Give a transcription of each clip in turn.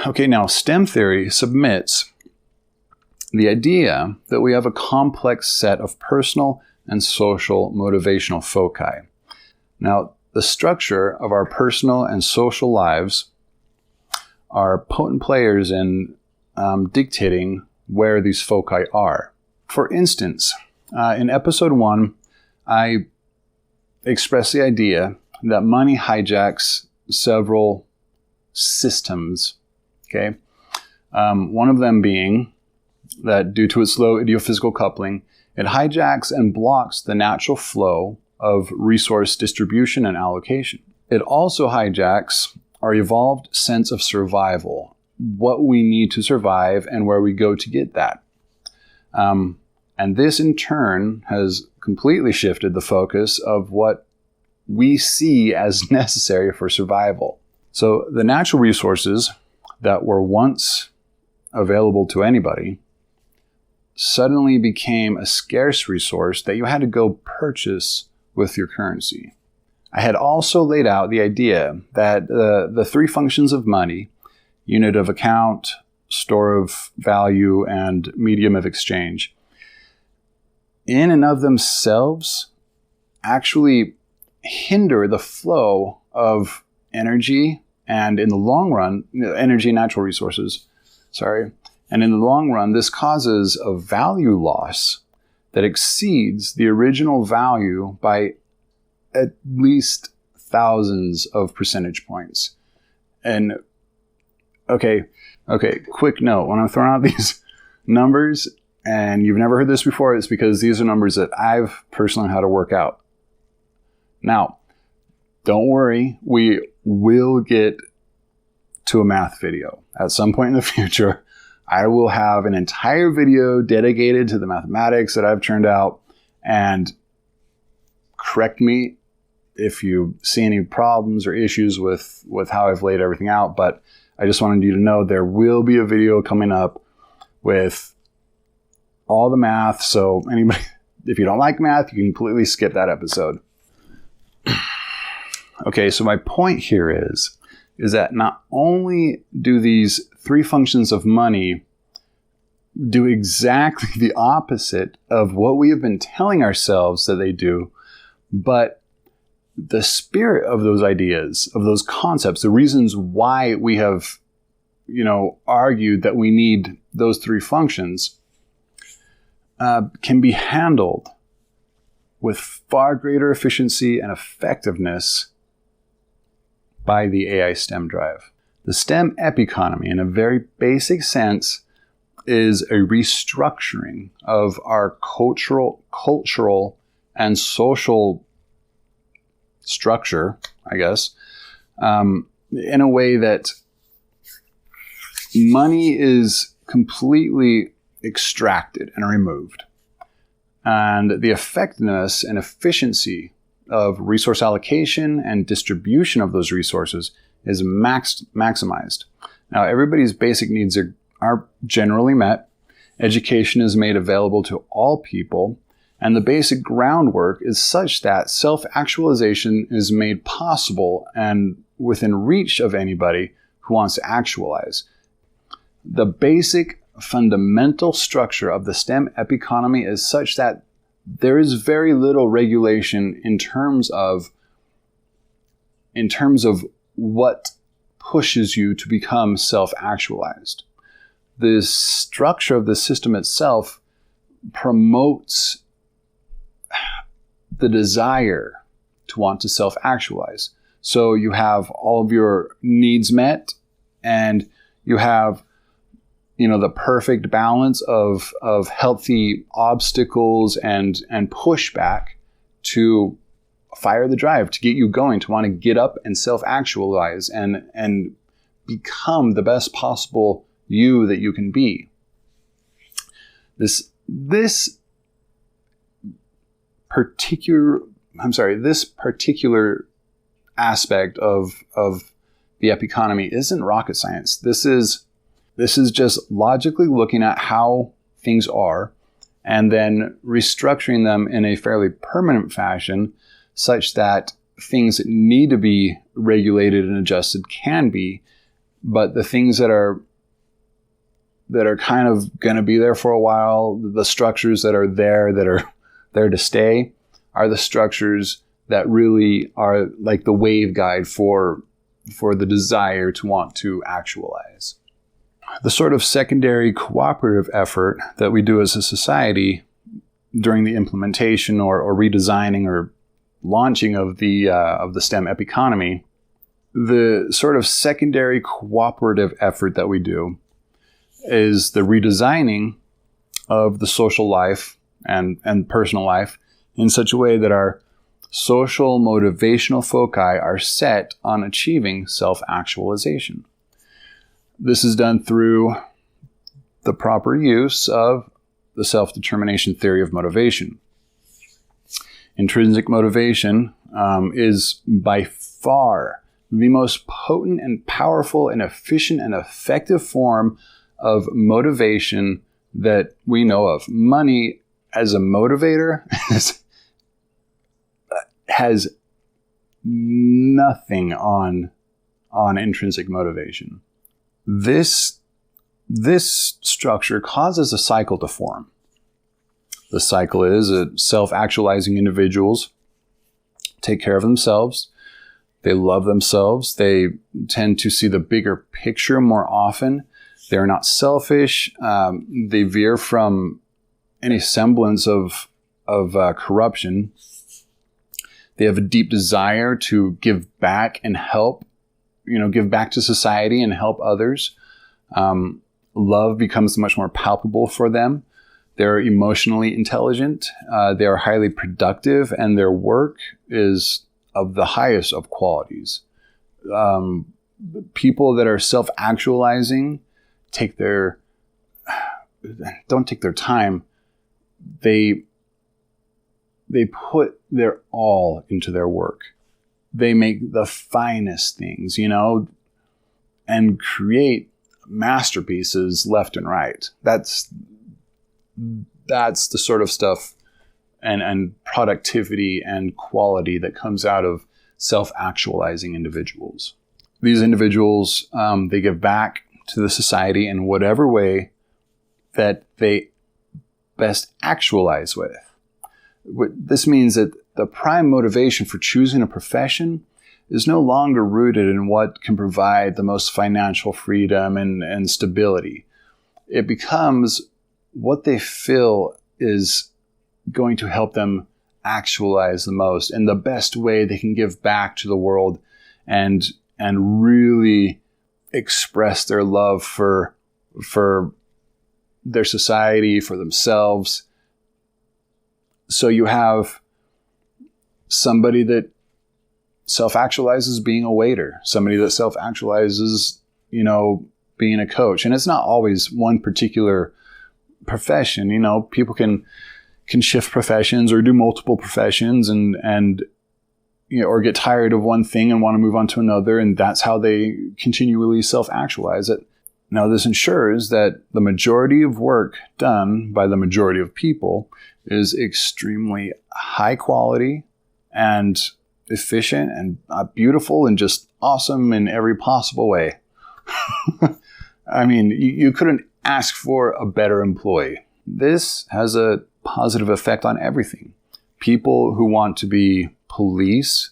Okay, now STEM theory submits the idea that we have a complex set of personal and social motivational foci. Now, the structure of our personal and social lives are potent players in dictating where these foci are. For instance, in episode 1, I expressed the idea that money hijacks several systems, okay? One of them being that due to its low idiophysical coupling, it hijacks and blocks the natural flow of resource distribution and allocation. It also hijacks our evolved sense of survival, what we need to survive and where we go to get that. And this in turn has completely shifted the focus of what we see as necessary for survival. So the natural resources that were once available to anybody suddenly became a scarce resource that you had to go purchase with your currency. I had also laid out the idea that the three functions of money, unit of account, store of value, and medium of exchange, in and of themselves actually hinder the flow of energy and in the long run, energy and natural resources, and in the long run, this causes a value loss that exceeds the original value by at least thousands of percentage points. And okay, quick note, when I'm throwing out these numbers and you've never heard this before, it's because these are numbers that I've personally had to work out. Now, don't worry, we will get to a math video. At some point in the future, I will have an entire video dedicated to the mathematics that I've turned out, and correct me if you see any problems or issues with how I've laid everything out, but I just wanted you to know there will be a video coming up with all the math, so anybody, if you don't like math, you can completely skip that episode. Okay, so my point here is that not only do these three functions of money do exactly the opposite of what we have been telling ourselves that they do, but the spirit of those ideas, of those concepts, the reasons why we have, argued that we need those three functions, can be handled with far greater efficiency and effectiveness by the AI STEM drive. The STEM epiconomy, in a very basic sense, is a restructuring of our cultural and social structure, I guess, in a way that money is completely extracted and removed. And the effectiveness and efficiency of resource allocation and distribution of those resources is maximized. Now, everybody's basic needs are generally met. Education is made available to all people, and the basic groundwork is such that self-actualization is made possible and within reach of anybody who wants to actualize. The basic fundamental structure of the STEM epiconomy is such that there is very little regulation in terms of what pushes you to become self-actualized. The structure of the system itself promotes the desire to want to self-actualize. So you have all of your needs met, and you have the perfect balance of healthy obstacles and pushback to fire the drive, to get you going, to want to get up and self-actualize and become the best possible you that you can be. This particular aspect of the epiconomy isn't rocket science. This is just logically looking at how things are and then restructuring them in a fairly permanent fashion such that things that need to be regulated and adjusted can be, But the things that are kind of going to be there for a while, the structures that are there to stay, are the structures that really are like the wave guide for the desire to want to actualize. The sort of secondary cooperative effort that we do as a society during the implementation or redesigning or launching of the STEM epiconomy, the sort of secondary cooperative effort that we do is the redesigning of the social life and personal life in such a way that our social motivational foci are set on achieving self-actualization. This is done through the proper use of the self-determination theory of motivation. Intrinsic motivation is by far the most potent and powerful and efficient and effective form of motivation that we know of. Money as a motivator has nothing on intrinsic motivation. This structure causes a cycle to form. The cycle is that self-actualizing individuals take care of themselves. They love themselves. They tend to see the bigger picture more often. They're not selfish. They veer from any semblance of corruption. They have a deep desire to give back and help, give back to society and help others. Love becomes much more palpable for them. They're emotionally intelligent. They are highly productive, and their work is of the highest of qualities. People that are self-actualizing don't take their time. They put their all into their work. They make the finest things, and create masterpieces left and right. That's the sort of stuff and productivity and quality that comes out of self-actualizing individuals. These individuals, they give back to the society in whatever way that they best actualize with. This means that the prime motivation for choosing a profession is no longer rooted in what can provide the most financial freedom and stability. It becomes what they feel is going to help them actualize the most and the best way they can give back to the world and really express their love for their society, for themselves. So you have somebody that self-actualizes being a waiter, somebody that self-actualizes, being a coach. And it's not always one particular profession. People can shift professions or do multiple professions and or get tired of one thing and want to move on to another, and that's how they continually self-actualize it. Now, this ensures that the majority of work done by the majority of people is extremely high quality and efficient and beautiful and just awesome in every possible way. I mean, you couldn't ask for a better employee. This has a positive effect on everything. People who want to be police,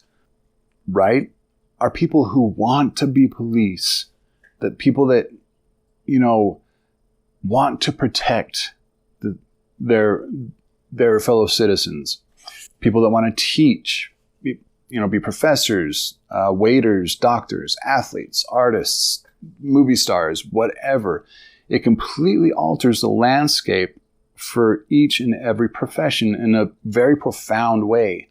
right, are people who want to be police. That people that, want to protect their fellow citizens. People that want to teach, be professors, waiters, doctors, athletes, artists, movie stars, whatever. It completely alters the landscape for each and every profession in a very profound way,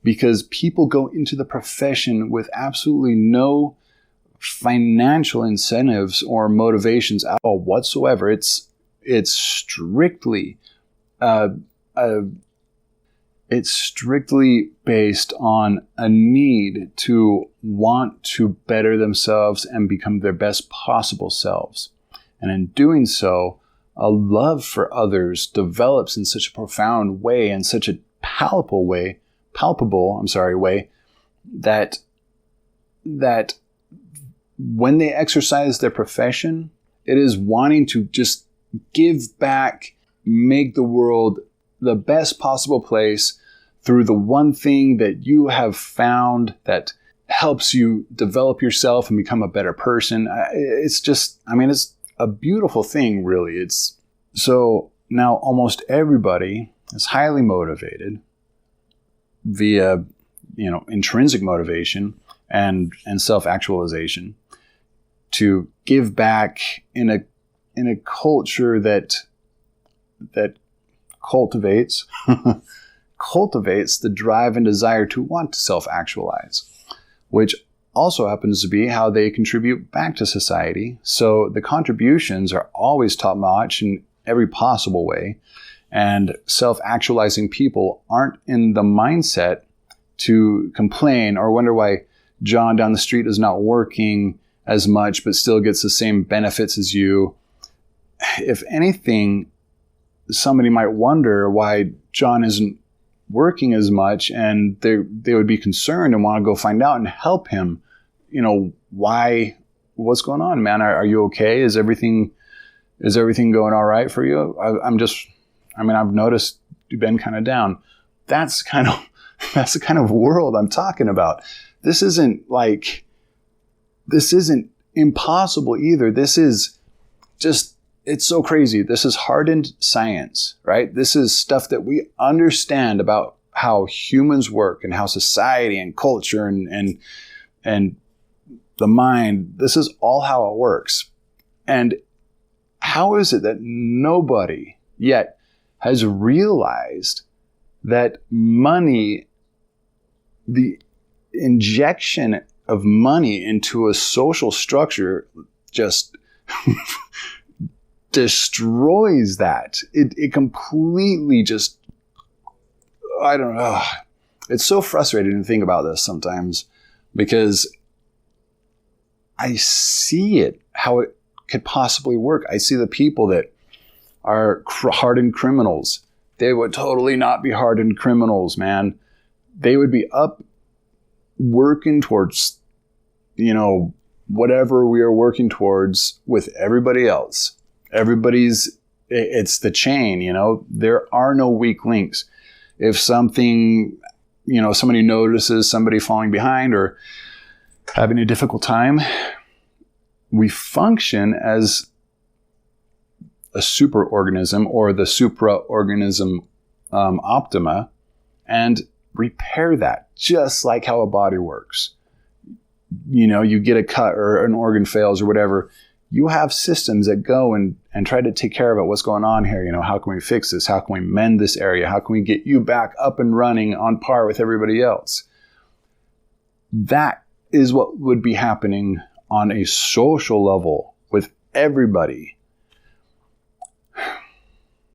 because people go into the profession with absolutely no financial incentives or motivations at all whatsoever. It's strictly based on a need to want to better themselves and become their best possible selves. And in doing so, a love for others develops in such a profound way and such a palpable way that when they exercise their profession, it is wanting to just give back, make the world the best possible place through the one thing that you have found that helps you develop yourself and become a better person. It's just, it's a beautiful thing, really. So now almost everybody is highly motivated via, intrinsic motivation and self-actualization to give back in a culture that cultivates the drive and desire to want to self-actualize, which also happens to be how they contribute back to society. So the contributions are always top-notch in every possible way, and self-actualizing people aren't in the mindset to complain or wonder why John down the street is not working as much but still gets the same benefits as you. If anything, somebody might wonder why John isn't working as much, and they would be concerned and want to go find out and help him. What's going on, man? Are you okay? Is everything going all right for you? I've noticed you've been kind of down. That's the kind of world I'm talking about. This isn't impossible either. This is just, it's so crazy. This is hardened science, right? This is stuff that we understand about how humans work and how society and culture and the mind, this is all how it works. And how is it that nobody yet has realized that money, the injection of money into a social structure just destroys that. It completely just, I don't know. It's so frustrating to think about this sometimes because I see it, how it could possibly work. I see the people that are hardened criminals. They would totally not be hardened criminals, man. They would be up working towards, whatever we are working towards with everybody else. It's the chain, there are no weak links. If something, somebody notices somebody falling behind or having a difficult time, we function as a superorganism or the supraorganism optima and repair that, just like how a body works. You get a cut or an organ fails or whatever. You have systems that go and try to take care of it. What's going on here? How can we fix this? How can we mend this area? How can we get you back up and running on par with everybody else? That is what would be happening on a social level with everybody.